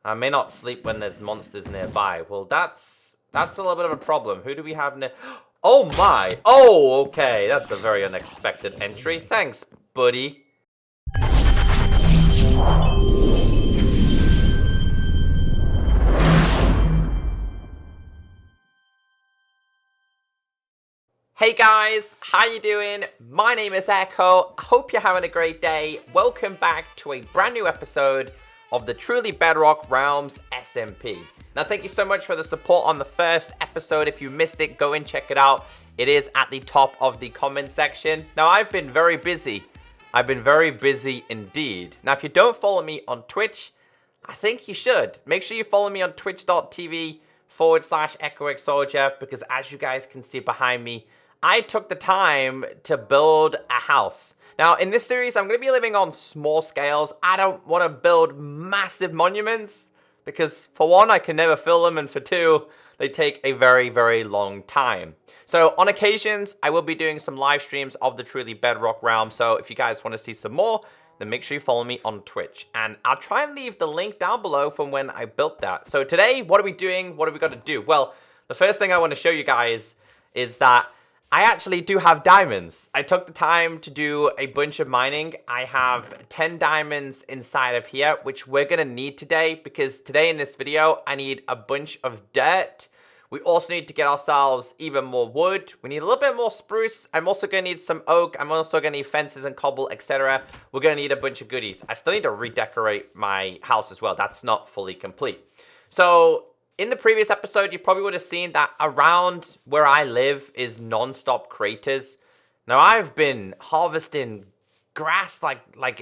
I may not sleep when there's monsters nearby. Well, that's a little bit of a problem. Who do we have near? Oh my! Oh, okay. That's a very unexpected entry. Thanks, buddy. Hey guys, how you doing? My name is Echo. I hope you're having a great day. Welcome back to a brand new episode of the Truly Bedrock Realms SMP. Now, thank you so much for the support on the first episode. If you missed it, go and check it out. It is at the top of the comment section. Now, I've been very busy. I've been very busy indeed. Now, if you don't follow me on Twitch, I think you should. Make sure you follow me on twitch.tv/ECKOSOLDIER because as you guys can see behind me, I took the time to build a house. Now, in this series, I'm going to be living on small scales. I don't want to build massive monuments because, for one, I can never fill them, and for two, they take a very, very long time. So, on occasions, I will be doing some live streams of the Truly Bedrock Realm. So, if you guys want to see some more, then make sure you follow me on Twitch. And I'll try and leave the link down below from when I built that. So, today, what are we doing? What are we going to do? Well, the first thing I want to show you guys is that I actually do have diamonds. I took the time to do a bunch of mining. I have 10 diamonds inside of here, which we're going to need today because today in this video, I need a bunch of dirt. We also need to get ourselves even more wood. We need a little bit more spruce. I'm also going to need some oak. I'm also going to need fences and cobble, etc. We're going to need a bunch of goodies. I still need to redecorate my house as well. That's not fully complete. So in the previous episode, you probably would have seen that around where I live is non-stop craters. Now, I've been harvesting grass like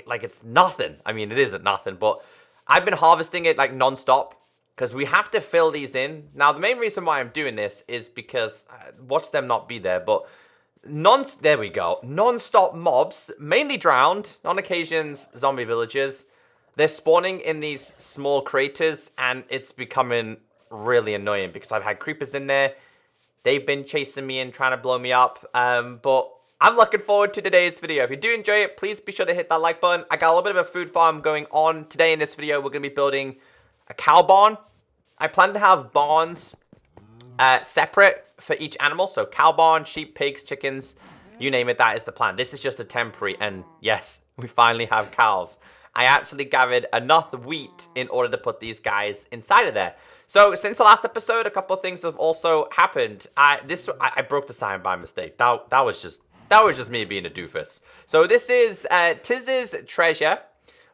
it's nothing. I mean, it isn't nothing, but I've been harvesting it like non-stop because we have to fill these in. Now, the main reason why I'm doing this is because, watch them not be there, but there we go. Non-stop mobs, mainly drowned, on occasions zombie villagers. They're spawning in these small craters, and it's becoming really annoying because I've had creepers in there. They've been chasing me and trying to blow me up. But I'm looking forward to today's video. If you do enjoy it, please be sure to hit that like button. I got a little bit of a food farm going on. Today in this video, we're going to be building a cow barn. I plan to have barns separate for each animal. So cow barn, sheep, pigs, chickens, you name it, that is the plan. This is just a temporary, and yes, we finally have cows. I actually gathered enough wheat in order to put these guys inside of there. So since the last episode, a couple of things have also happened. I broke the sign by mistake. That was just me being a doofus. So this is Tiz's Treasure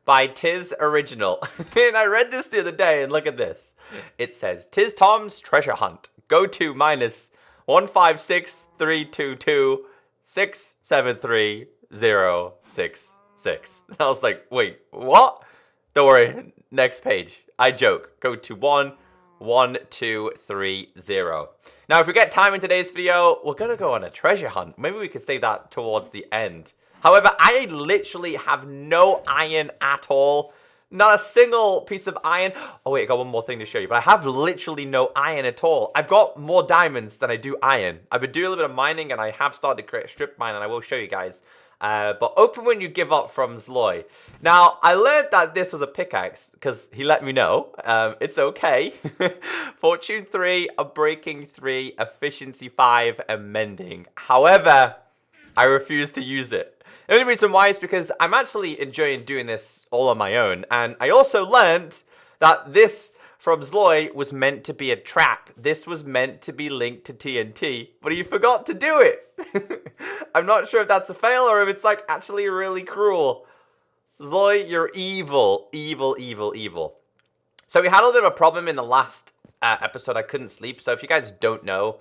by Tiz Original. And I read this the other day, and look at this. It says, Tiz Tom's Treasure Hunt. Go to -15632267306. I was like, wait, what? Don't worry, next page. I joke. Go to 11230. Now, if we get time in today's video, we're gonna go on a treasure hunt. Maybe we could save that towards the end. However, I literally have no iron at all. Not a single piece of iron. Oh wait, I got one more thing to show you, but I have literally no iron at all. I've got more diamonds than I do iron. I've been doing a little bit of mining, and I have started to create a strip mine, and I will show you guys. But open when you give up from Zloy. Now, I learned that this was a pickaxe because he let me know. It's okay. Fortune 3, a breaking 3, efficiency 5, and mending. However, I refuse to use it. The only reason why is because I'm actually enjoying doing this all on my own. And I also learned that this from Zloy was meant to be a trap. This was meant to be linked to TNT, but he forgot to do it. I'm not sure if that's a fail or if it's like actually really cruel. Zloy, you're evil, evil, evil, evil. So we had a little bit of a problem in the last episode. I couldn't sleep. So if you guys don't know,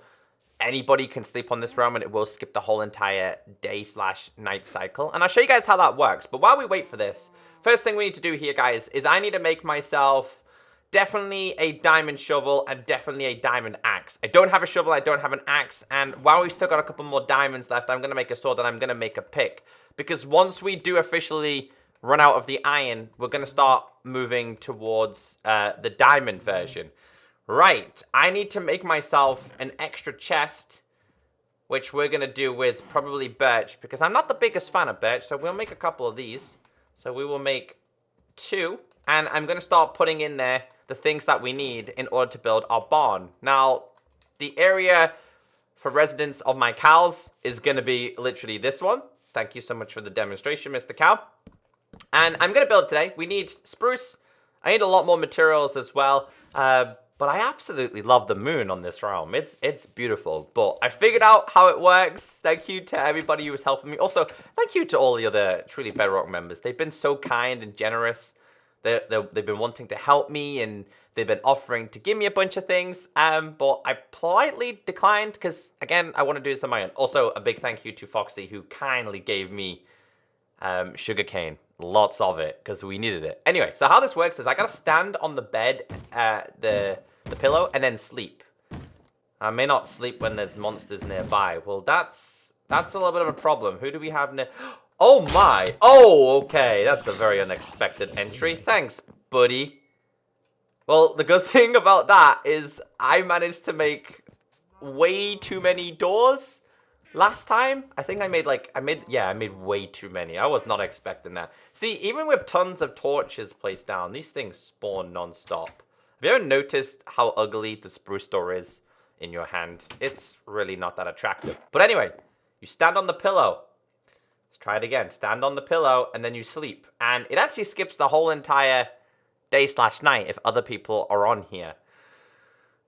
anybody can sleep on this realm and it will skip the whole entire day/night cycle. And I'll show you guys how that works. But while we wait for this, first thing we need to do here, guys, is I need to make myself definitely a diamond shovel and definitely a diamond axe. I don't have a shovel, I don't have an axe, and while we've still got a couple more diamonds left, I'm going to make a sword and I'm going to make a pick. Because once we do officially run out of the iron, we're going to start moving towards the diamond version. Right, I need to make myself an extra chest, which we're going to do with probably birch, because I'm not the biggest fan of birch, so we'll make a couple of these. So we will make 2, and I'm going to start putting in there the things that we need in order to build our barn. Now, the area for residence of my cows is going to be literally this one. Thank you so much for the demonstration, Mr. Cow. And I'm going to build today. We need spruce. I need a lot more materials as well. But I absolutely love the moon on this realm. It's beautiful. But I figured out how it works. Thank you to everybody who was helping me. Also, thank you to all the other Truly Bedrock members. They've been so kind and generous. They've been wanting to help me, and they've been offering to give me a bunch of things. But I politely declined because, again, I want to do this on my own. Also, a big thank you to Foxy, who kindly gave me sugarcane. Lots of it, because we needed it. Anyway, so how this works is I gotta stand on the bed, the pillow, and then sleep. I may not sleep when there's monsters nearby. Well, that's a little bit of a problem. Who do we have near? Oh my! Oh, okay. That's a very unexpected entry. Thanks, buddy. Well, the good thing about that is I managed to make way too many doors. Last time, I think I made way too many. I was not expecting that. See, even with tons of torches placed down, these things spawn non-stop. Have you ever noticed how ugly the spruce door is in your hand? It's really not that attractive. But anyway, you stand on the pillow. Let's try it again. Stand on the pillow, and then you sleep. And it actually skips the whole entire day/night if other people are on here.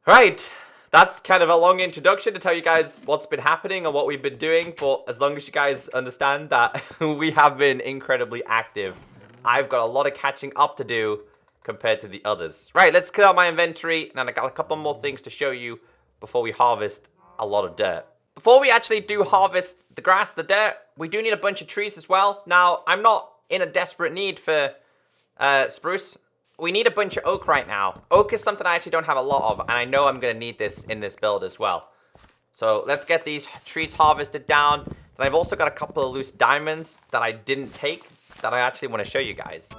Right. That's kind of a long introduction to tell you guys what's been happening and what we've been doing. But as long as you guys understand that we have been incredibly active, I've got a lot of catching up to do compared to the others. Right, let's clear out my inventory. And I got a couple more things to show you before we harvest a lot of dirt. Before we actually do harvest the grass, the dirt, we do need a bunch of trees as well. Now, I'm not in a desperate need for spruce. We need a bunch of oak right now. Oak is something I actually don't have a lot of, and I know I'm going to need this in this build as well. So let's get these trees harvested down. And I've also got a couple of loose diamonds that I didn't take that I actually want to show you guys.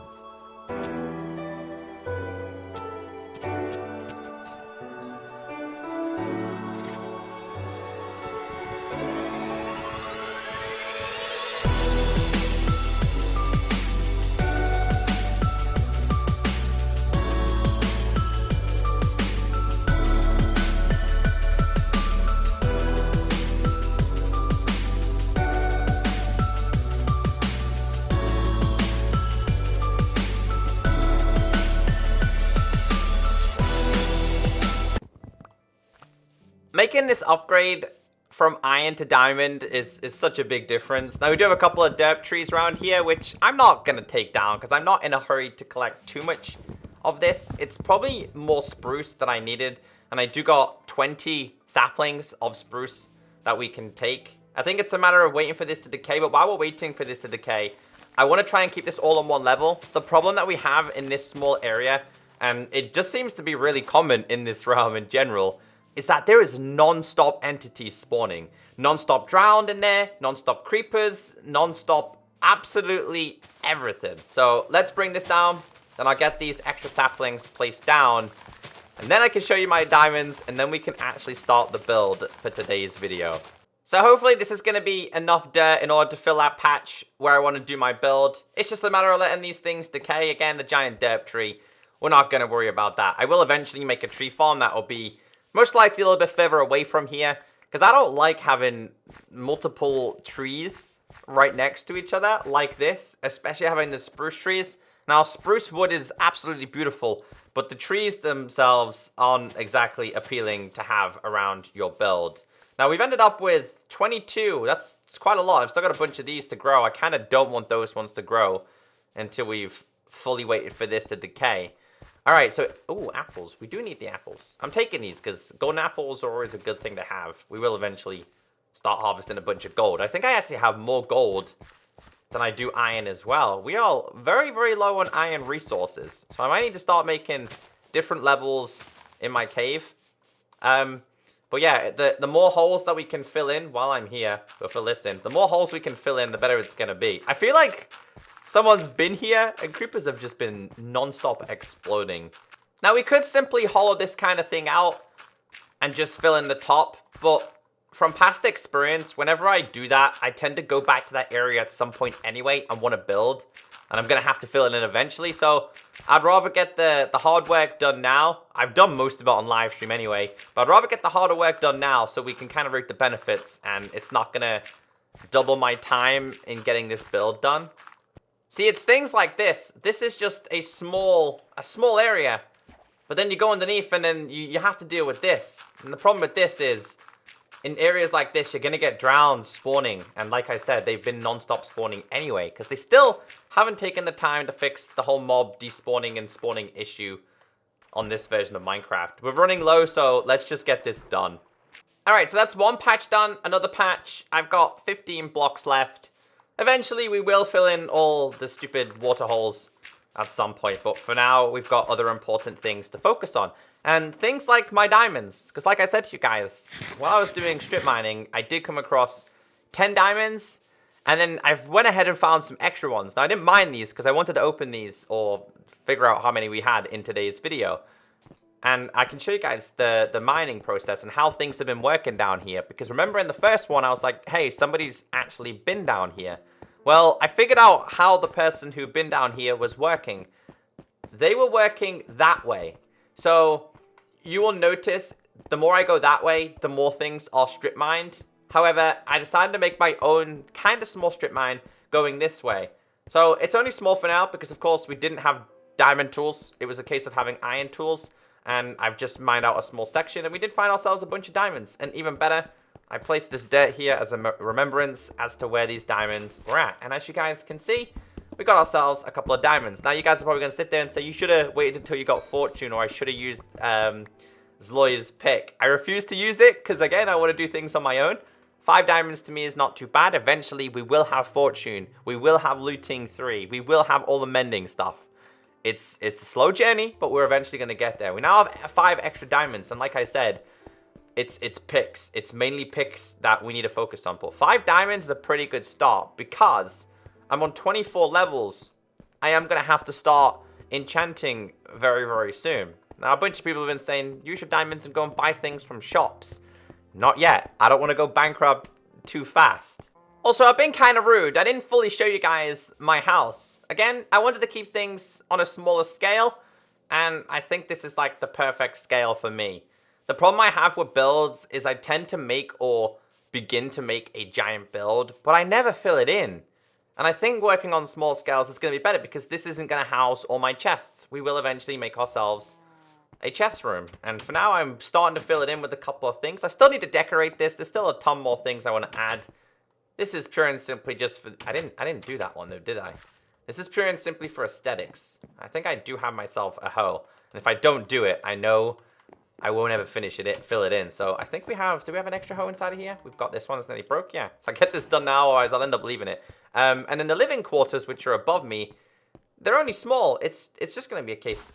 Making this upgrade from iron to diamond is such a big difference. Now, we do have a couple of dirt trees around here, which I'm not going to take down because I'm not in a hurry to collect too much of this. It's probably more spruce than I needed, and I do got 20 saplings of spruce that we can take. I think it's a matter of waiting for this to decay, but while we're waiting for this to decay, I want to try and keep this all on one level. The problem that we have in this small area, and it just seems to be really common in this realm in general, is that there is non-stop entities spawning. Non-stop drowned in there, non-stop creepers, non-stop absolutely everything. So let's bring this down, then I'll get these extra saplings placed down, and then I can show you my diamonds, and then we can actually start the build for today's video. So hopefully this is going to be enough dirt in order to fill that patch where I want to do my build. It's just a matter of letting these things decay. Again, the giant dirt tree, we're not going to worry about that. I will eventually make a tree farm that will be most likely a little bit further away from here, because I don't like having multiple trees right next to each other like this, especially having the spruce trees. Now, spruce wood is absolutely beautiful, but the trees themselves aren't exactly appealing to have around your build. Now, we've ended up with 22. That's quite a lot. I've still got a bunch of these to grow. I kind of don't want those ones to grow until we've fully waited for this to decay. All right, so, ooh, apples. We do need the apples. I'm taking these because golden apples are always a good thing to have. We will eventually start harvesting a bunch of gold. I think I actually have more gold than I do iron as well. We are very, very low on iron resources. So I might need to start making different levels in my cave. But yeah, the more holes that we can fill in while I'm here, before listening, the more holes we can fill in, the better it's going to be. I feel like someone's been here, and creepers have just been non-stop exploding. Now, we could simply hollow this kind of thing out and just fill in the top, but from past experience, whenever I do that, I tend to go back to that area at some point anyway and want to build. and I'm going to have to fill it in eventually. So I'd rather get the hard work done now. I've done most of it on live stream anyway, but I'd rather get the harder work done now so we can kind of reap the benefits, and it's not going to double my time in getting this build done. See, it's things like this. This is just a small area, but then you go underneath and then you have to deal with this. And the problem with this is, in areas like this, you're going to get drowned spawning. And like I said, they've been non-stop spawning anyway, because they still haven't taken the time to fix the whole mob despawning and spawning issue on this version of Minecraft. We're running low, so let's just get this done. Alright, so that's one patch done. Another patch. I've got 15 blocks left. Eventually, we will fill in all the stupid water holes at some point. But for now, we've got other important things to focus on. And things like my diamonds. Because like I said to you guys, while I was doing strip mining, I did come across 10 diamonds. And then I went ahead and found some extra ones. Now, I didn't mine these because I wanted to open these or figure out how many we had in today's video. And I can show you guys the mining process and how things have been working down here. Because remember in the first one, I was like, hey, somebody's actually been down here. Well, I figured out how the person who'd been down here was working. They were working that way. So you will notice the more I go that way, the more things are strip mined. However, I decided to make my own kind of small strip mine going this way. So it's only small for now because, of course, we didn't have diamond tools. It was a case of having iron tools. And I've just mined out a small section, and we did find ourselves a bunch of diamonds. And even better, I placed this dirt here as a remembrance as to where these diamonds were at. And as you guys can see, we got ourselves a couple of diamonds. Now, you guys are probably going to sit there and say, you should have waited until you got fortune, or I should have used Zloy's pick. I refuse to use it, because again, I want to do things on my own. 5 diamonds to me is not too bad. Eventually, we will have fortune. We will have looting 3. We will have all the mending stuff. It's a slow journey, but we're eventually going to get there. We now have 5 extra diamonds, and like I said, it's picks. It's mainly picks that we need to focus on. But 5 diamonds is a pretty good start because I'm on 24 levels. I am going to have to start enchanting very, very soon. Now, a bunch of people have been saying, use your diamonds and go and buy things from shops. Not yet. I don't want to go bankrupt too fast. Also, I've been kind of rude. I didn't fully show you guys my house. Again, I wanted to keep things on a smaller scale, and I think this is like the perfect scale for me. The problem I have with builds is I tend to make or begin to make a giant build, but I never fill it in. And I think working on small scales is going to be better because this isn't going to house all my chests. We will eventually make ourselves a chest room. And for now, I'm starting to fill it in with a couple of things. I still need to decorate this. There's still a ton more things I want to add. This is pure and simply just for... I didn't do that one though, did I? This is pure and simply for aesthetics. I think I do have myself a hoe. And if I don't do it, I know I won't ever fill it in. So I think we have... Do we have an extra hoe inside of here? We've got this one that's nearly broke. Yeah. So I get this done now, otherwise I'll end up leaving it. And then the living quarters, which are above me, they're only small. It's just going to be a case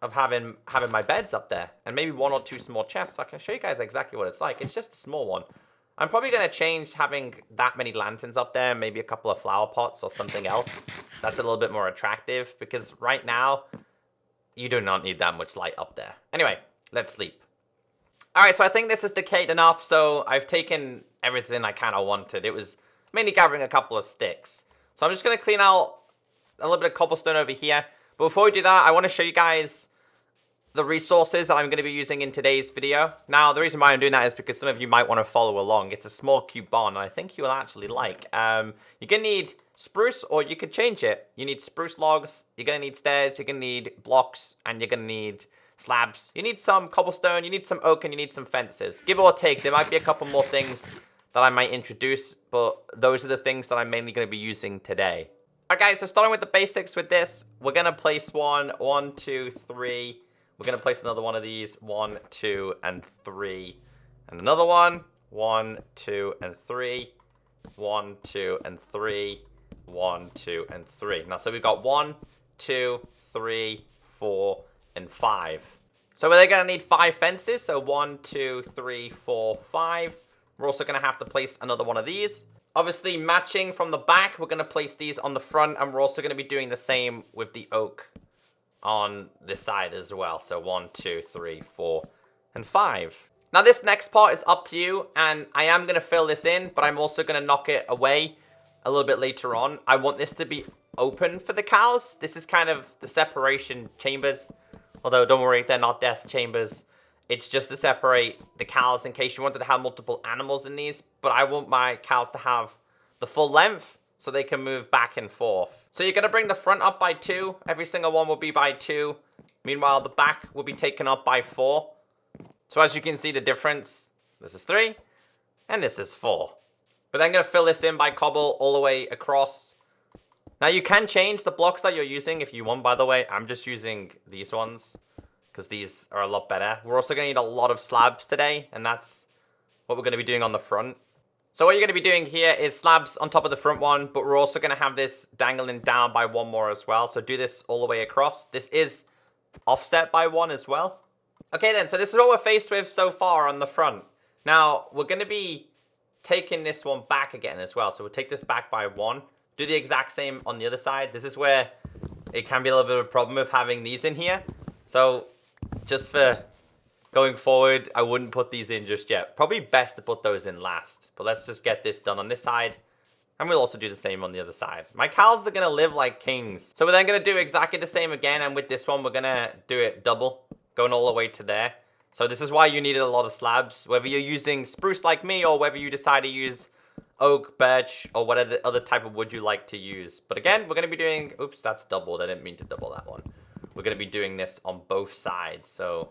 of having my beds up there. And maybe 1 or 2 small chests. So I can show you guys exactly what it's like. It's just a small one. I'm probably going to change having that many lanterns up there, maybe a couple of flower pots or something else. That's a little bit more attractive because right now, you do not need that much light up there. Anyway, let's sleep. Alright, so I think this is decayed enough, so I've taken everything I kind of wanted. It was mainly gathering a couple of sticks. So I'm just going to clean out a little bit of cobblestone over here. But before we do that, I want to show you guys the resources that I'm going to be using in today's video. Now, the reason why I'm doing that is because some of you might want to follow along. It's a small cube barn, and I think you will actually like. You're going to need spruce, or you could change it. You need spruce logs, you're going to need stairs, you're going to need blocks, and you're going to need slabs. You need some cobblestone, you need some oak, and you need some fences. Give or take, there might be a couple more things that I might introduce, but those are the things that I'm mainly going to be using today. Alright guys, so starting with the basics with this, we're going to place 1, 2, 3... We're going to place another one of these, 1, 2, and 3. And another one, 1, 2, and 3. 1, 2, and 3. 1, 2, and 3. Now, so we've got 1, 2, 3, 4, and 5. So we're going to need 5 fences. So 1, 2, 3, 4, 5. We're also going to have to place another one of these. Obviously, matching from the back, we're going to place these on the front. And we're also going to be doing the same with the oak on this side as well. So 1, 2, 3, 4, and 5. Now this next part is up to you, and I am going to fill this in, but I'm also going to knock it away a little bit later on. I want this to be open for the cows. This is kind of the separation chambers. Although, don't worry, they're not death chambers. It's just to separate the cows in case you wanted to have multiple animals in these. But I want my cows to have the full length so they can move back and forth. So you're going to bring the front up by 2. Every single one will be by 2. Meanwhile, the back will be taken up by 4. So as you can see the difference, this is 3 and this is 4. But then I'm going to fill this in by cobble all the way across. Now you can change the blocks that you're using if you want, by the way. I'm just using these ones because these are a lot better. We're also going to need a lot of slabs today, and that's what we're going to be doing on the front. So what you're going to be doing here is slabs on top of the front one, but we're also going to have this dangling down by 1 more as well. So do this all the way across. This is offset by 1 as well. Okay then, so this is what we're faced with so far on the front. Now, we're going to be taking this one back again as well. So we'll take this back by 1. Do the exact same on the other side. This is where it can be a little bit of a problem with having these in here. So just for going forward, I wouldn't put these in just yet. Probably best to put those in last. But let's just get this done on this side. And we'll also do the same on the other side. My cows are going to live like kings. So we're then going to do exactly the same again. And with this one, we're going to do it double, going all the way to there. So this is why you needed a lot of slabs. Whether you're using spruce like me or whether you decide to use oak, birch, or whatever other type of wood you like to use. But again, we're going to be doing... Oops, that's doubled. I didn't mean to double that one. We're going to be doing this on both sides. So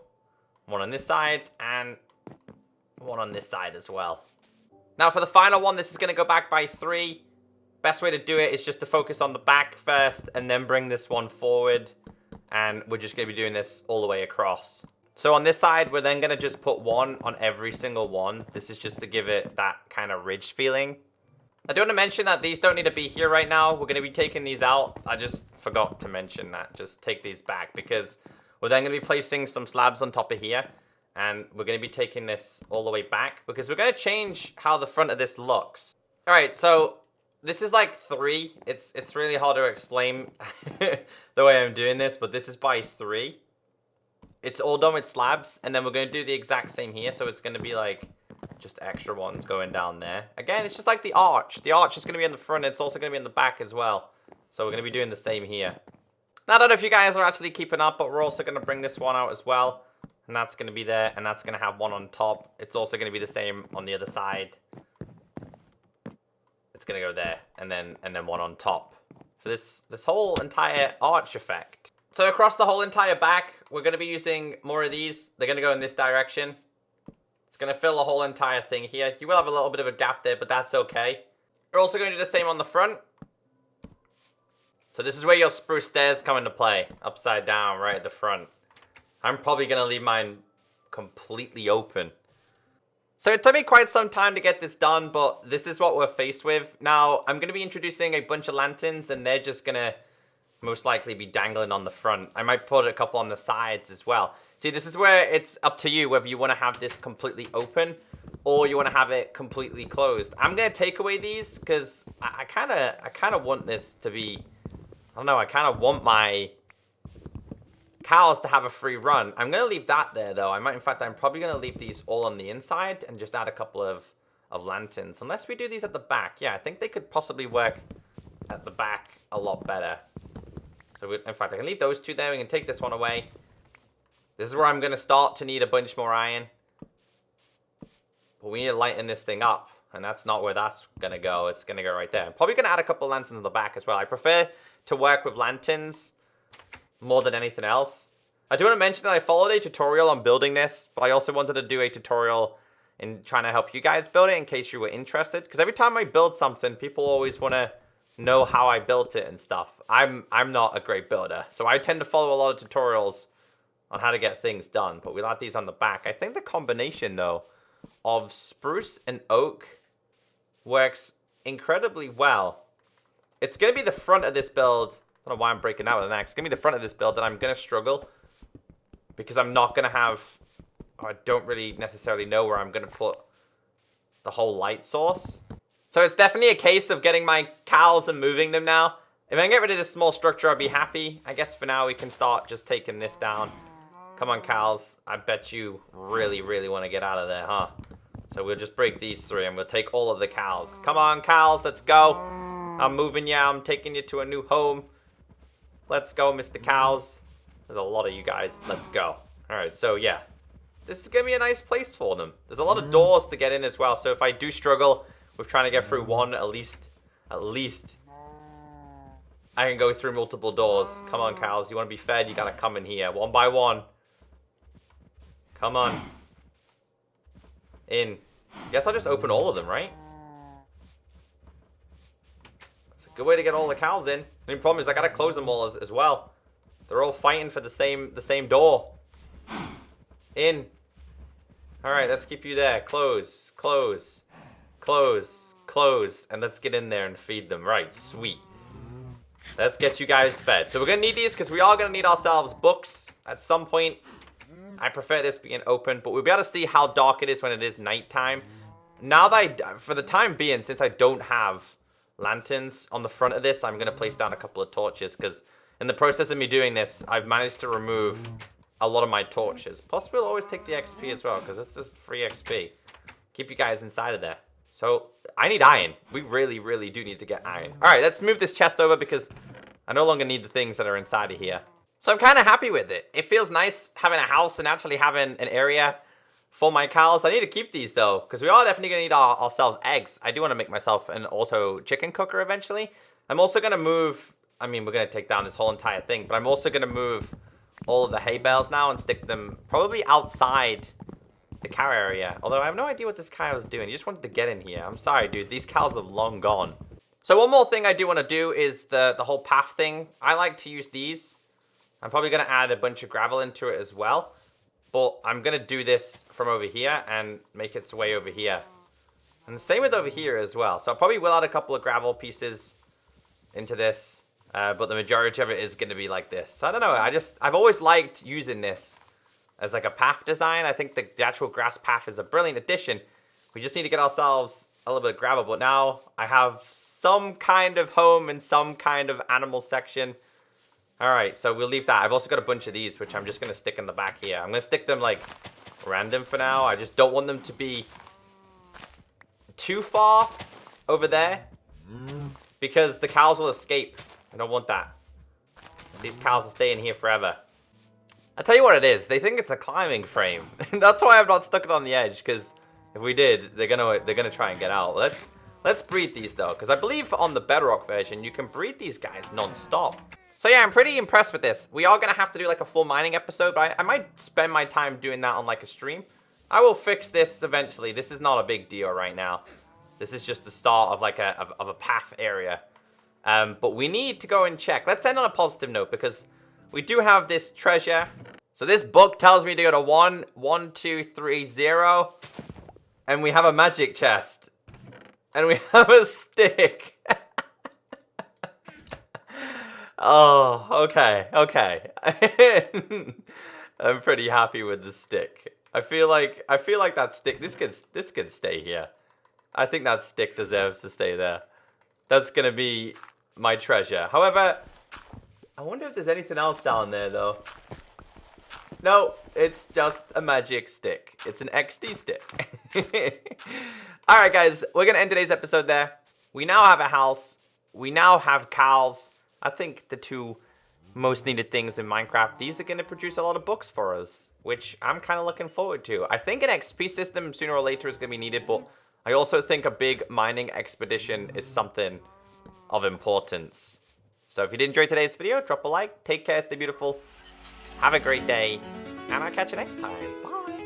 1 on this side and 1 on this side as well. Now for the final one, this is going to go back by 3. Best way to do it is just to focus on the back first and then bring this one forward. And we're just going to be doing this all the way across. So on this side, we're then going to just put 1 on every single one. This is just to give it that kind of ridge feeling. I do want to mention that these don't need to be here right now. We're going to be taking these out. I just forgot to mention that. Just take these back because we're then going to be placing some slabs on top of here. And we're going to be taking this all the way back because we're going to change how the front of this looks. All right, so this is like 3. It's really hard to explain the way I'm doing this, but this is by 3. It's all done with slabs, and then we're going to do the exact same here. So it's going to be like just extra ones going down there. Again, it's just like the arch. The arch is going to be in the front. It's also going to be in the back as well. So we're going to be doing the same here. Now, I don't know if you guys are actually keeping up, but we're also going to bring this one out as well. And that's going to be there, and that's going to have 1 on top. It's also going to be the same on the other side. It's going to go there, and then 1 on top for this whole entire arch effect. So across the whole entire back, we're going to be using more of these. They're going to go in this direction. It's going to fill the whole entire thing here. You will have a little bit of a gap there, but that's okay. We're also going to do the same on the front. So this is where your spruce stairs come into play. Upside down, right at the front. I'm probably going to leave mine completely open. So it took me quite some time to get this done, but this is what we're faced with. Now, I'm going to be introducing a bunch of lanterns, and they're just going to most likely be dangling on the front. I might put a couple on the sides as well. See, this is where it's up to you whether you want to have this completely open or you want to have it completely closed. I'm going to take away these because I kind of want this to be, I don't know, I kind of want my cows to have a free run. I'm going to leave that there though. In fact, I'm probably going to leave these all on the inside and just add a couple of lanterns. Unless we do these at the back. Yeah, I think they could possibly work at the back a lot better. So in fact, I can leave those 2 there. We can take this one away. This is where I'm going to start to need a bunch more iron. But we need to lighten this thing up. And that's not where that's going to go. It's going to go right there. I'm probably going to add a couple of lanterns on the back as well. I prefer to work with lanterns more than anything else. I do want to mention that I followed a tutorial on building this. But I also wanted to do a tutorial in trying to help you guys build it in case you were interested. Because every time I build something, people always want to know how I built it and stuff. I'm not a great builder, so I tend to follow a lot of tutorials on how to get things done, but we'll add these on the back. I think the combination though of spruce and oak works incredibly well. It's going to be the front of this build. I don't know why I'm breaking out with an axe. It's going to be the front of this build that I'm going to struggle because I'm not going to have, or I don't really necessarily know where I'm going to put the whole light source. So it's definitely a case of getting my cows and moving them now. If I can get rid of this small structure, I'll be happy. I guess for now we can start just taking this down. Come on, cows. I bet you really, really want to get out of there, huh? So we'll just break these 3 and we'll take all of the cows. Come on, cows, let's go. I'm moving you. I'm taking you to a new home. Let's go, Mr. Cows. There's a lot of you guys. Let's go. All right, so yeah. This is going to be a nice place for them. There's a lot of doors to get in as well. So if I do struggle with trying to get through one, at least, I can go through multiple doors. Come on, cows. You want to be fed? You got to come in here. One by one. Come on. In. Guess I'll just open all of them, right? That's a good way to get all the cows in. The only problem is I got to close them all as well. They're all fighting for the same door. In. Alright, let's keep you there. Close. Close. Close. Close. And let's get in there and feed them. Right, sweet. Let's get you guys fed. So we're going to need these because we are going to need ourselves books at some point. I prefer this being open, but we'll be able to see how dark it is when it is nighttime. Now that for the time being, since I don't have lanterns on the front of this, I'm going to place down a couple of torches because in the process of me doing this, I've managed to remove a lot of my torches. Plus, we'll always take the XP as well because it's just free XP. Keep you guys inside of there. So, I need iron. We really, really do need to get iron. Alright, let's move this chest over because I no longer need the things that are inside of here. So, I'm kind of happy with it. It feels nice having a house and actually having an area for my cows. I need to keep these, though, because we are definitely going to need ourselves eggs. I do want to make myself an auto chicken cooker eventually. I'm also going to move... I mean, we're going to take down this whole entire thing, but I'm also going to move all of the hay bales now and stick them probably outside the cow area. Although I have no idea what this cow was doing. He just wanted to get in here. I'm sorry, dude. These cows have long gone. So one more thing I do want to do is the whole path thing. I like to use these. I'm probably going to add a bunch of gravel into it as well. But I'm going to do this from over here and make its way over here. And the same with over here as well. So I probably will add a couple of gravel pieces into this. But the majority of it is going to be like this. I don't know. I've always liked using this as like a path design. I think the actual grass path is a brilliant addition. We just need to get ourselves a little bit of gravel. But now I have some kind of home and some kind of animal section. Alright, so we'll leave that. I've also got a bunch of these, which I'm just going to stick in the back here. I'm going to stick them like random for now. I just don't want them to be too far over there. Because the cows will escape. I don't want that. These cows will stay in here forever. I tell you what it is. They think it's a climbing frame. That's why I've not stuck it on the edge. Because if we did, they're gonna try and get out. Let's breed these though, because I believe on the Bedrock version you can breed these guys non-stop. So yeah, I'm pretty impressed with this. We are gonna have to do like a full mining episode, but I might spend my time doing that on like a stream. I will fix this eventually. This is not a big deal right now. This is just the start of like a path area. But we need to go and check. Let's end on a positive note because we do have this treasure. So this book tells me to go to 1, 1, 2, 3, 0. And we have a magic chest. And we have a stick. Oh, okay, okay. I'm pretty happy with the stick. I feel like that stick, this could stay here. I think that stick deserves to stay there. That's gonna be my treasure. However, I wonder if there's anything else down there though. No, it's just a magic stick. It's an XD stick. Alright guys, we're gonna end today's episode there. We now have a house. We now have cows. I think the two most needed things in Minecraft. These are gonna produce a lot of books for us, which I'm kind of looking forward to. I think an XP system sooner or later is gonna be needed, but I also think a big mining expedition is something of importance. So if you did enjoy today's video, drop a like, take care, stay beautiful, have a great day, and I'll catch you next time. Bye!